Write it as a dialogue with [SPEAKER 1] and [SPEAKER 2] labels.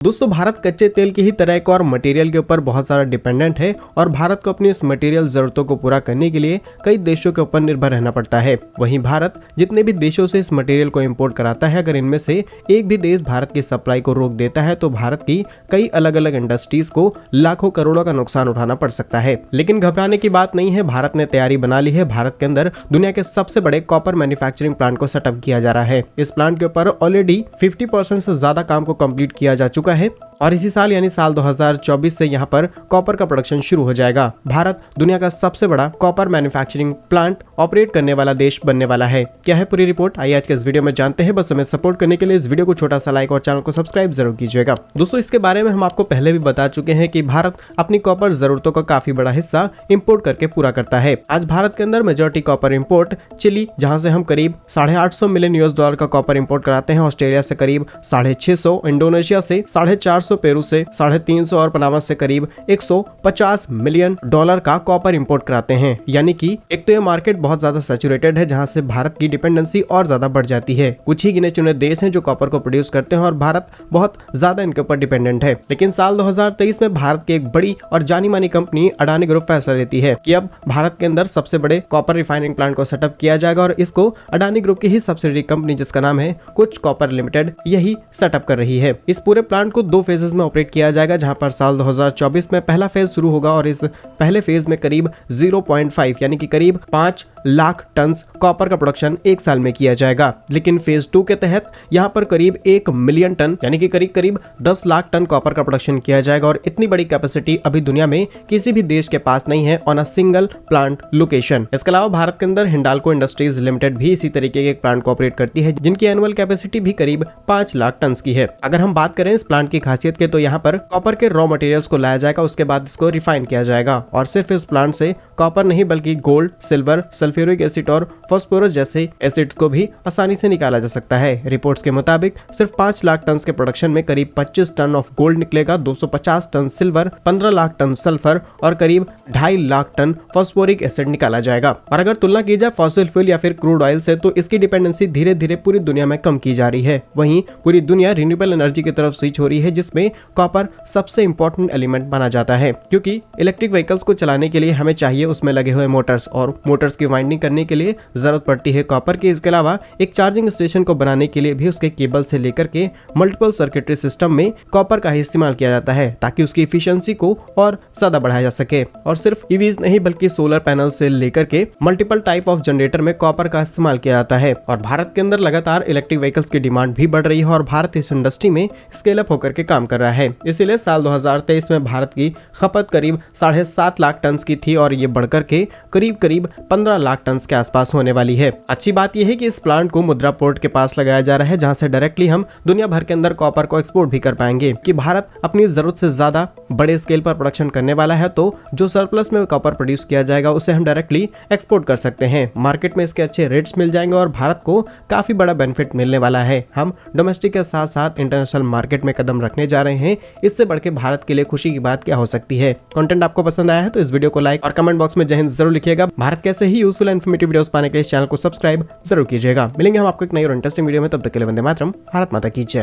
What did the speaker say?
[SPEAKER 1] दोस्तों भारत कच्चे तेल की ही तरह एक और मटेरियल के ऊपर बहुत सारा डिपेंडेंट है और भारत को अपनी इस मटेरियल जरूरतों को पूरा करने के लिए कई देशों के ऊपर निर्भर रहना पड़ता है। वहीं भारत जितने भी देशों से इस मटेरियल को इंपोर्ट कराता है, अगर इनमें से एक भी देश भारत की सप्लाई को रोक देता है तो भारत की कई अलग अलग इंडस्ट्रीज को लाखों करोड़ों का नुकसान उठाना पड़ सकता है। लेकिन घबराने की बात नहीं है, भारत ने तैयारी बना ली है। भारत के अंदर दुनिया के सबसे बड़े कॉपर मैन्युफैक्चरिंग प्लांट को सेटअप किया जा रहा है। इस प्लांट के ऊपर ऑलरेडी 50% से ज्यादा काम को कंप्लीट किया जा चुका है और इसी साल यानी साल 2024 से यहाँ पर कॉपर का प्रोडक्शन शुरू हो जाएगा। भारत दुनिया का सबसे बड़ा कॉपर मैन्युफैक्चरिंग प्लांट ऑपरेट करने वाला देश बनने वाला है। क्या है पूरी रिपोर्ट, आइए आज के इस वीडियो में जानते हैं। बस हमें सपोर्ट करने के लिए इस वीडियो को छोटा सा लाइक और चैनल को सब्सक्राइब जरूर कीजिएगा। दोस्तों इसके बारे में हम आपको पहले भी बता चुके हैं कि भारत अपनी कॉपर जरूरतों का काफी बड़ा हिस्सा इंपोर्ट करके पूरा करता है। आज भारत के अंदर मेजोरिटी कॉपर इंपोर्ट चिली, जहां से हम करीब $850 मिलियन US का कॉपर इंपोर्ट कराते हैं, ऑस्ट्रेलिया से करीब 650, इंडोनेशिया से 450, पेरू से 350 और पनामा से करीब $150 मिलियन का कॉपर इंपोर्ट कराते हैं। यानी कि एक तो ये मार्केट बहुत ज्यादा सैचुरेटेड है, जहां से भारत की डिपेंडेंसी और ज्यादा बढ़ जाती है। कुछ ही गिने चुने देश हैं जो कॉपर को प्रोड्यूस करते हैं और भारत बहुत ज्यादा इनके ऊपर डिपेंडेंट है। लेकिन साल 2023 में भारत की एक बड़ी और जानी मानी कंपनी अडानी ग्रुप फैसला लेती है कि अब भारत के अंदर सबसे बड़े कॉपर रिफाइनिंग प्लांट को सेटअप किया जाएगा और इसको अडानी ग्रुप की ही सब्सिडरी कंपनी जिसका नाम है कुछ कॉपर लिमिटेड यही सेटअप कर रही है। इस पूरे प्लांट को 2 फेजेस में ऑपरेट किया जाएगा, जहां पर साल 2024 में पहला फेज शुरू होगा और इस पहले फेज में करीब 0.5 यानी कि करीब 5 लाख टन कॉपर का प्रोडक्शन एक साल में किया जाएगा। लेकिन फेज 2 के तहत यहां पर करीब 1 मिलियन टन यानी कि करीब 10 लाख टन कॉपर का प्रोडक्शन किया जाएगा और इतनी बड़ी कैपेसिटी अभी दुनिया में किसी भी देश के पास नहीं है on a single plant location. इसके अलावा भारत के अंदर हिंडाल्को इंडस्ट्रीज लिमिटेड भी इसी तरीके के एक प्लांट को ऑपरेट करती है, जिनकी एनुअल कैपेसिटी भी करीब 5 लाख टन की है। अगर हम बात करें इस प्लांट की खासियत के, तो यहाँ पर कॉपर के रॉ मटेरियल्स को लाया जाएगा, उसके बाद इसको रिफाइन किया जाएगा और सिर्फ इस प्लांट से कॉपर नहीं बल्कि गोल्ड, सिल्वर, सल्फ्यूरिक एसिड और फास्फोरस जैसे एसिड्स को भी आसानी से निकाला जा सकता है। रिपोर्ट्स के मुताबिक सिर्फ 5 लाख टन के प्रोडक्शन में करीब 25 टन ऑफ गोल्ड निकलेगा, 250 ton silver, 15 lakh ton sulphur और करीब 2.5 लाख टन फास्फोरिक एसिड निकाला जाएगा। और अगर तुलना की जाए फॉसिल फ्यूल या फिर क्रूड ऑयल से, तो इसकी डिपेंडेंसी धीरे धीरे पूरी दुनिया में कम की जा रही है। वहीं पूरी दुनिया रिन्यूएबल एनर्जी की तरफ स्विच हो रही है, जिसमें कॉपर सबसे इंपॉर्टेंट एलिमेंट माना जाता है, क्योंकि इलेक्ट्रिक व्हीकल्स को चलाने के लिए हमें चाहिए उसमें लगे हुए मोटर्स और मोटर्स की वाइंडिंग करने के लिए जरूरत पड़ती है कॉपर की। इसके अलावा एक चार्जिंग स्टेशन को बनाने के लिए भी उसके केबल से लेकर के मल्टीपल सर्किटरी सिस्टम में कॉपर का ही इस्तेमाल किया जाता है, ताकि उसकी इफिशियंसी को और ज्यादा बढ़ाया जा सके। और सिर्फ ईवीज नहीं बल्कि सोलर पैनल से लेकर के मल्टीपल टाइप ऑफ जनरेटर में कॉपर का इस्तेमाल किया जाता है। और भारत के अंदर लगातार इलेक्ट्रिक व्हीकल्स की डिमांड भी बढ़ रही है और भारत इस इंडस्ट्री में स्केल अप होकर के काम कर रहा है। इसीलिए साल 2023 में भारत की खपत करीब 7.5 लाख टन की थी और ये बढ़कर के करीब 15 लाख टन के आसपास होने वाली है। अच्छी बात यह है कि इस प्लांट को मुद्रा पोर्ट के पास लगाया जा रहा है, जहां से डायरेक्टली हम दुनिया भर के अंदर कॉपर को एक्सपोर्ट भी कर पाएंगे। कि भारत अपनी जरूरत से ज्यादा बड़े स्केल पर प्रोडक्शन करने वाला है, तो जो सरप्लस में कॉपर प्रोड्यूस किया जाएगा उसे हम डायरेक्टली एक्सपोर्ट कर सकते हैं। मार्केट में इसके अच्छे रेट्स मिल जाएंगे और भारत को काफी बड़ा बेनिफिट मिलने वाला है। हम डोमेस्टिक के साथ साथ इंटरनेशनल मार्केट में कदम रखने जा रहे हैं। इससे बढ़ के भारत के लिए खुशी की बात क्या हो सकती है। कंटेंट आपको पसंद आया है तो इस वीडियो को लाइक और कमेंट बॉक्स में जय हिंद जरूर लिखिएगा। भारत कैसे ही यूजफुल एंड इन्फॉर्मेटिव वीडियोस पाने के लिए इस चैनल को सब्सक्राइब जरूर कीजिएगा। मिलेंगे हम आपको एक नई और इंटरेस्टिंग वीडियो में, तब तक के लिए वंदे मातरम, भारत माता की जय।